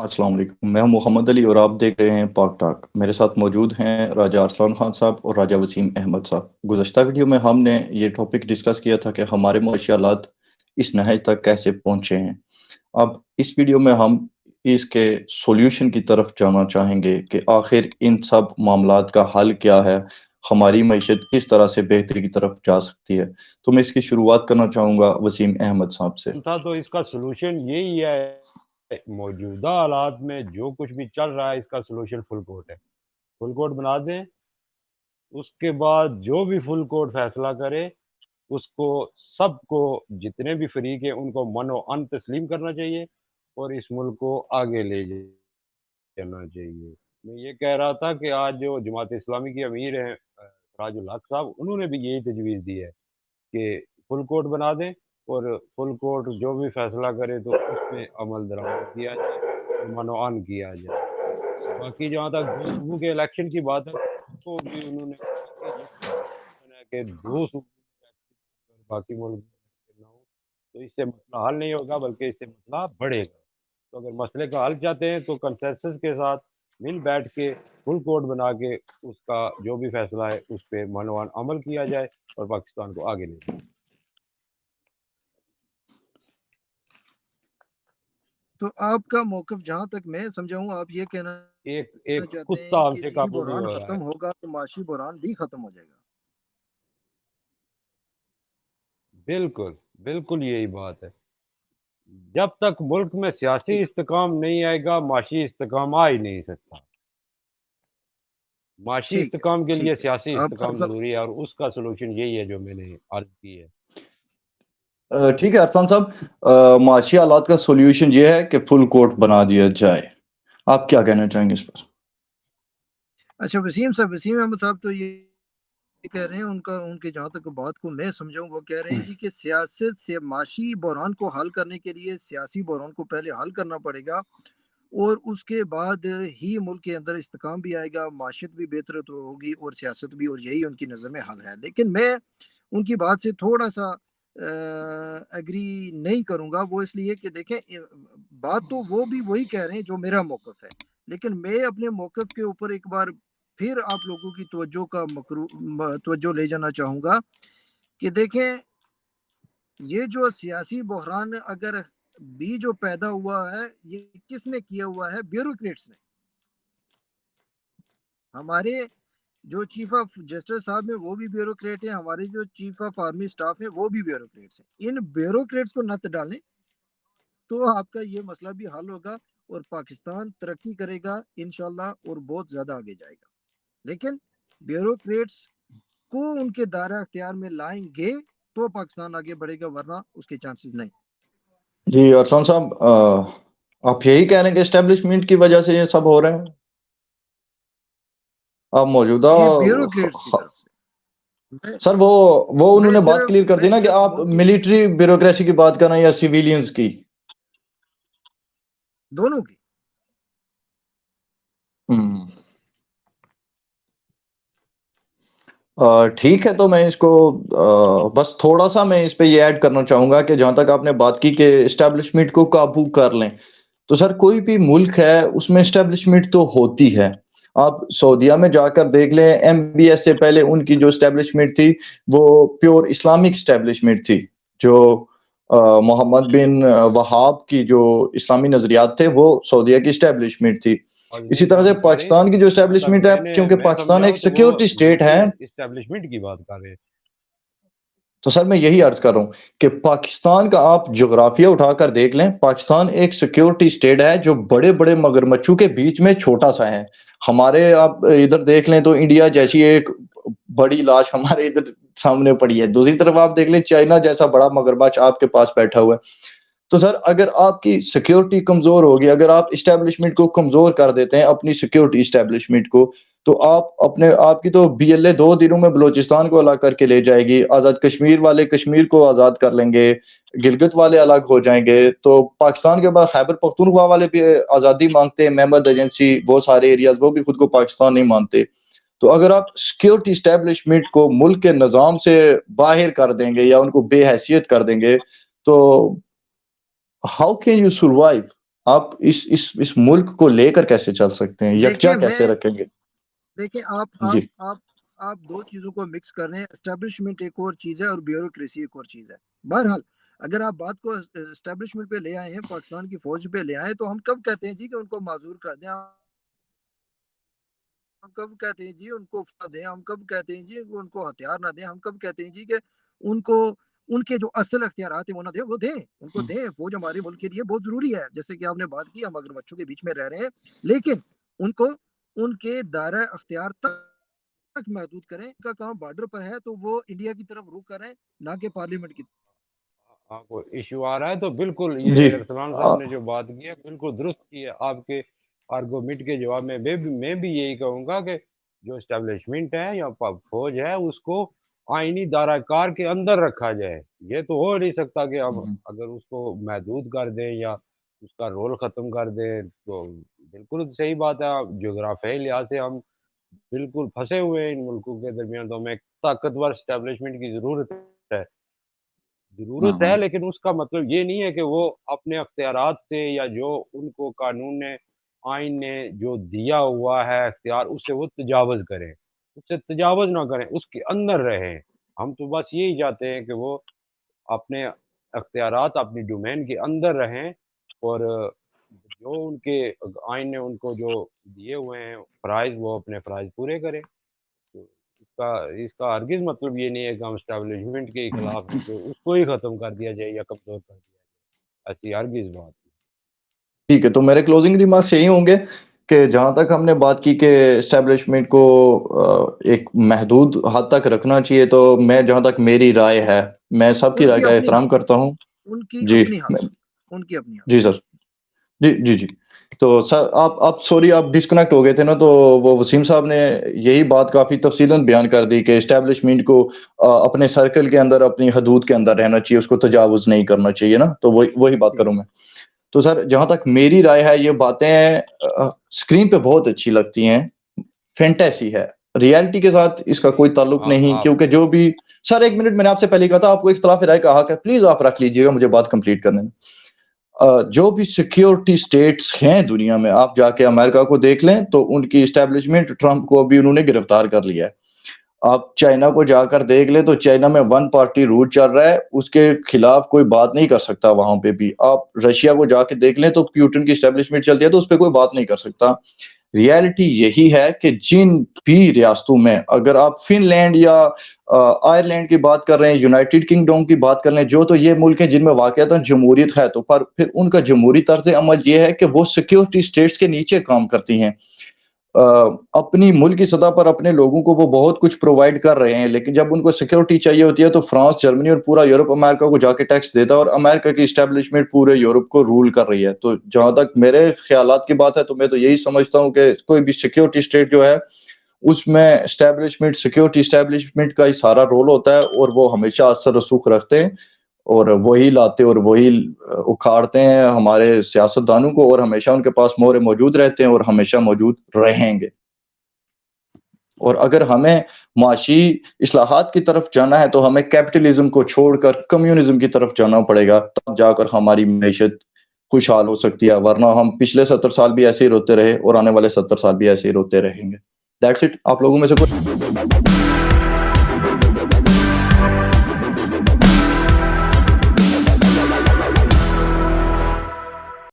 السلام علیکم، میں ہوں محمد علی اور آپ دیکھ رہے ہیں پاک ٹاک۔ میرے ساتھ موجود ہیں راجہ ارسلان خان صاحب اور راجہ وسیم احمد صاحب۔ گزشتہ ویڈیو میں ہم نے یہ ٹاپک ڈسکس کیا تھا کہ ہمارے معاشی حالات اس نہج تک کیسے پہنچے ہیں۔ اب اس ویڈیو میں ہم اس کے سولوشن کی طرف جانا چاہیں گے کہ آخر ان سب معاملات کا حل کیا ہے، ہماری معیشت کس طرح سے بہتری کی طرف جا سکتی ہے۔ تو میں اس کی شروعات کرنا چاہوں گا وسیم احمد صاحب سے۔ تھا تو اس کا سلوشن یہی ہے، موجودہ حالات میں جو کچھ بھی چل رہا ہے اس کا سلوشن فل کوٹ ہے۔ فل کوٹ بنا دیں، اس کے بعد جو بھی فل کوٹ فیصلہ کرے اس کو سب کو، جتنے بھی فریق ہیں ان کو من و ان تسلیم کرنا چاہیے اور اس ملک کو آگے لے جانا چاہیے۔ میں یہ کہہ رہا تھا کہ آج جو جماعت اسلامی کی امیر ہیں راج الحق صاحب، انہوں نے بھی یہی تجویز دی ہے کہ فل کوٹ بنا دیں اور فل کورٹ جو بھی فیصلہ کرے تو اس میں عمل درآمد کیا جائے اور منوعان کیا جائے۔ باقی جہاں تک دو صوبوں کے الیکشن کی بات ہے، اس کو بھی انہوں نے کہا کہ یہ ہے کہ دو صوبوں کے الیکشن اور باقی ملک میں الیکشن نہ ہو تو اس سے مسئلہ حل نہیں ہوگا بلکہ اس سے مسئلہ بڑھے گا۔ تو اگر مسئلے کا حل چاہتے ہیں تو کنسنسس کے ساتھ مل بیٹھ کے فل کورٹ بنا کے اس کا جو بھی فیصلہ ہے اس پہ منوعان عمل کیا جائے اور پاکستان کو آگے لے جائے۔ تو آپ کا موقف جہاں تک میں سمجھاؤں، آپ یہ کہنا ایک چاہتے کتا ہیں ہم کہ سے معاشی قابو نہیں بحران ہو رہا ہے۔ ختم ہوگا تو معاشی بحران بھی ختم ہو جائے گا۔ بالکل بالکل یہی بات ہے۔ جب تک ملک میں سیاسی استحکام نہیں آئے گا معاشی استحکام آ ہی نہیں سکتا۔ معاشی ٹھیک استحکام کے ہے، لیے ٹھیک ہے، سیاسی آپ استحکام ضروری ہے اور اس کا سلوشن یہی ہے جو میں نے عرض کی ہے۔ ٹھیک ہے ارسلان صاحب، معاشی حالات کا سولوشن یہ ہے کہ فل کورٹ بنا دیا جائے۔ آپ کیا کہنا چاہیں گے اس پر؟ اچھا، وسیم احمد صاحب تو یہ کہہ رہے ہیں، ان کے جہاں تک بات کو میں سمجھاؤں، وہ کہہ رہے ہیں جی کہ سیاست سے معاشی بحران کو حل کرنے کے لیے سیاسی بحران کو پہلے حل کرنا پڑے گا اور اس کے بعد ہی ملک کے اندر استحکام بھی آئے گا، معیشت بھی بہتر تو ہوگی اور سیاست بھی، اور یہی ان کی نظر میں حل ہے۔ لیکن میں ان کی بات سے تھوڑا سا ایگری نہیں کروں گا، وہ اس لیے کہ دیکھیں، بات تو وہ بھی وہی کہہ رہے ہیں جو میرا موقف ہے، لیکن میں اپنے موقف کے اوپر ایک بار پھر آپ لوگوں کی توجہ لے جانا چاہوں گا کہ دیکھیں، یہ جو سیاسی بحران اگر بھی جو پیدا ہوا ہے، یہ کس نے کیا ہوا ہے؟ بیوروکریٹس نے۔ ہمارے جو چیف آف جسٹس صاحب ہیں وہ بھی بیوروکریٹ ہیں، ہمارے جو چیف آف آرمی سٹاف ہیں وہ بھی بیوروکریٹس ہیں۔ ان بیوروکریٹس کو نت ڈالیں تو آپ کا یہ مسئلہ بھی حل ہوگا اور پاکستان ترقی کرے گا انشاءاللہ اور بہت زیادہ آگے جائے گا۔ لیکن بیوروکریٹس کو ان کے دائرہ اختیار میں لائیں گے تو پاکستان آگے بڑھے گا، ورنہ اس کے چانسز نہیں۔ جی ارسلان صاحب، آپ یہی کہہ رہے ہیں کہ اسٹیبلشمنٹ کی وجہ سے یہ سب ہو رہے ہیں؟ آپ موجودہ جی، بیوروکریٹس کی طرف سے سر وہ انہوں نے بات کلیئر کر دی نا کہ صرف آپ ملک ملٹری بیوروکریسی کی بات کرنا یا سیویلینز کی؟ دونوں کی۔ ٹھیک ہے، تو میں اس کو بس تھوڑا سا میں اس پہ یہ ایڈ کرنا چاہوں گا کہ جہاں تک آپ نے بات کی کہ اسٹیبلشمنٹ کو قابو کر لیں، تو سر کوئی بھی ملک ہے اس میں اسٹیبلشمنٹ تو ہوتی ہے۔ آپ سعودیہ میں جا کر دیکھ لیں، MBS سے پہلے ان کی جو اسٹیبلشمنٹ تھی وہ پیور اسلامک اسٹیبلشمنٹ تھی۔ جو محمد بن وہاب کی جو اسلامی نظریات تھے وہ سعودیہ کی اسٹیبلشمنٹ تھی۔ اسی طرح سے پاکستان کی جو اسٹیبلشمنٹ ہے، کیونکہ پاکستان ایک سیکیورٹی اسٹیٹ ہے، اسٹیبلشمنٹ کی بات کر رہے۔ تو سر میں یہی عرض کر رہا ہوں کہ پاکستان کا آپ جغرافیہ اٹھا کر دیکھ لیں، پاکستان ایک سیکیورٹی اسٹیٹ ہے جو بڑے بڑے مگرمچھوں کے بیچ میں چھوٹا سا ہے۔ ہمارے آپ ادھر دیکھ لیں تو انڈیا جیسی ایک بڑی لاش ہمارے ادھر سامنے پڑی ہے، دوسری طرف آپ دیکھ لیں چائنا جیسا بڑا مگرمچھ آپ کے پاس بیٹھا ہوا ہے۔ تو سر اگر آپ کی سیکیورٹی کمزور ہوگی، اگر آپ اسٹیبلشمنٹ کو کمزور کر دیتے ہیں، اپنی سیکیورٹی اسٹیبلشمنٹ کو، تو آپ کی تو BLA 2 دنوں میں بلوچستان کو الگ کر کے لے جائے گی، آزاد کشمیر والے کشمیر کو آزاد کر لیں گے، گلگت والے الگ ہو جائیں گے، تو پاکستان کے بعد خیبر پختونخوا والے بھی آزادی مانگتے ہیں، مہمد ایجنسی، وہ سارے ایریاز وہ بھی خود کو پاکستان نہیں مانتے۔ تو اگر آپ سیکیورٹی اسٹیبلشمنٹ کو ملک کے نظام سے باہر کر دیں گے یا ان کو بے حیثیت کر دیں گے تو how can you survive؟ آپ اس ملک کو لے کر کیسے چل سکتے ہیں, یکجا دیکھیں کیسے رکھیں گے؟ دیکھیں جی آپ دو چیزوں کو مکس کر رہے ہیں. اسٹیبلشمنٹ ایک اور چیز ہے اور بیوروکریسی ایک اور چیز ہے. بہرحال اگر آپ بات کو اسٹیبلشمنٹ پہ لے آئے ہیں, پاکستان کی فوج پہ لے آئے, تو ہم کب کہتے ہیں جی کہ ان کو معذور کر دیں, ہم کب کہتے ہیں جی ان کو دیں, ہم کب کہتے ہیں جی ان کو ہتھیار نہ دیں, ہم کب کہتے ہیں جی کہ ان کو ان کے جو اصل اختیارات ہیں وہ نہ دیں, وہ دیں, ان کو دیں. فوج ہمارے ملک کے لیے بہت ضروری ہے, جیسے کہ آپ نے بات کی ہم اگر بچوں کے بیچ میں رہ رہے ہیں, لیکن ان کو ان کے دائرہ اختیار تک محدود کریں. ان کا کام بارڈر پر ہے تو وہ انڈیا کی طرف رخ کریں, نہ کہ پارلیمنٹ کی. آپ کو ایشو آ رہا ہے تو بالکل جی یہ ارسلان صاحب نے جو بات کی ہے بالکل درست کی ہے. آپ کے آرگومنٹ کے جواب میں میں بھی یہی کہوں گا کہ جو اسٹیبلشمنٹ ہے یا فوج ہے اس کو آئینی دائرہ کار کے اندر رکھا جائے. یہ تو ہو نہیں سکتا کہ اب اگر اس کو محدود کر دیں یا اس کا رول ختم کر دیں, تو بالکل صحیح بات ہے. جغرافیائی لحاظ سے ہم بالکل پھنسے ہوئے ہیں ان ملکوں کے درمیان, تو ہمیں طاقتور اسٹیبلشمنٹ کی ضرورت ہے. لیکن اس کا مطلب یہ نہیں ہے کہ وہ اپنے اختیارات سے یا جو ان کو قانون نے آئین نے جو دیا ہوا ہے اختیار, اس سے وہ تجاوز کریں. اس سے تجاوز نہ کریں, اس کے اندر رہیں. ہم تو بس یہی چاہتے ہیں کہ وہ اپنے اختیارات اپنی ڈومین کے اندر رہیں, اور جو ان کے آئین نے ان کو جو دیے ہوئے ہیں فرائض, وہ اپنے فرائض پورے کریں. تو اس کا ہرگز مطلب یہ نہیں ہے کہ ہم اسٹیبلشمنٹ کے خلاف ہیں کہ اس کو ہی ختم کر دیا جائے یا کمزور کر دیا جائے. ایسی ہرگز بات نہیں. ٹھیک ہے, تو میرے کلوزنگ ریمارکس یہی ہوں گے کہ جہاں تک ہم نے بات کی کہ اسٹیبلشمنٹ کو ایک محدود حد تک رکھنا چاہیے, تو میں جہاں تک میری رائے ہے, میں سب کی ان رائے کی کا اپنی احترام حق, کرتا ہوں. ان کی جی اپنی حق, ان کی اپنی حق. جی سر, جی تو سر آپ سوری آپ ڈسکنیکٹ ہو گئے تھے نا, تو وہ وسیم صاحب نے یہی بات کافی تفصیلاً بیان کر دی کہ اسٹیبلشمنٹ کو اپنے سرکل کے اندر اپنی حدود کے اندر رہنا چاہیے, اس کو تجاوز نہیں کرنا چاہیے نا. تو وہی بات کروں میں. تو سر جہاں تک میری رائے ہے, یہ باتیں اسکرین پہ بہت اچھی لگتی ہیں, فینٹیسی ہے, ریالٹی کے ساتھ اس کا کوئی تعلق نہیں. آپ کیونکہ جو بھی سر, ایک منٹ, میں نے آپ سے پہلے کہا تھا آپ کو اختلاف رائے کا حق ہے, پلیز آپ رکھ لیجئے گا مجھے بات کمپلیٹ کرنے میں. جو بھی سیکیورٹی سٹیٹس ہیں دنیا میں, آپ جا کے امریکہ کو دیکھ لیں تو ان کی اسٹیبلشمنٹ, ٹرمپ کو بھی انہوں نے گرفتار کر لیا ہے. آپ چائنا کو جا کر دیکھ لیں تو چائنا میں 1 پارٹی رول چل رہا ہے, اس کے خلاف کوئی بات نہیں کر سکتا وہاں پہ بھی. آپ رشیا کو جا کے دیکھ لیں تو پیوٹن کی اسٹیبلشمنٹ چلتی ہے تو اس پہ کوئی بات نہیں کر سکتا. ریالٹی یہی ہے کہ جن بھی ریاستوں میں, اگر آپ فن لینڈ یا آئرلینڈ کی بات کر رہے ہیں, یونائٹڈ کنگڈم کی بات کر لیں, جو تو یہ ملک ہیں جن میں واقعتاً جمہوریت ہے, تو پر پھر ان کا جمہوری طرز عمل یہ ہے کہ وہ سیکیورٹی سٹیٹس کے نیچے کام کرتی ہیں. اپنی ملک کی سطح پر اپنے لوگوں کو وہ بہت کچھ پرووائڈ کر رہے ہیں, لیکن جب ان کو سیکیورٹی چاہیے ہوتی ہے تو فرانس, جرمنی اور پورا یورپ امریکہ کو جا کے ٹیکس دیتا ہے, اور امریکہ کی اسٹیبلشمنٹ پورے یورپ کو رول کر رہی ہے. تو جہاں تک میرے خیالات کی بات ہے, تو میں تو یہی سمجھتا ہوں کہ کوئی بھی سیکیورٹی اسٹیٹ جو ہے اس میں اسٹیبلشمنٹ, سیکیورٹی اسٹیبلشمنٹ کا ہی سارا رول ہوتا ہے, اور وہ ہمیشہ اثر رسوخ رکھتے ہیں, اور وہی لاتے اور وہی اکھاڑتے ہیں ہمارے سیاستدانوں کو, اور ہمیشہ ان کے پاس مورے موجود رہتے ہیں اور ہمیشہ موجود رہیں گے. اور اگر ہمیں معاشی اصلاحات کی طرف جانا ہے تو ہمیں کیپٹلزم کو چھوڑ کر کمیونزم کی طرف جانا پڑے گا, تب جا کر ہماری معیشت خوشحال ہو سکتی ہے. ورنہ ہم پچھلے 70 سال بھی ایسے ہی روتے رہے اور آنے والے 70 سال بھی ایسے ہی روتے رہیں گے. That's it. آپ لوگوں میں سے کوئی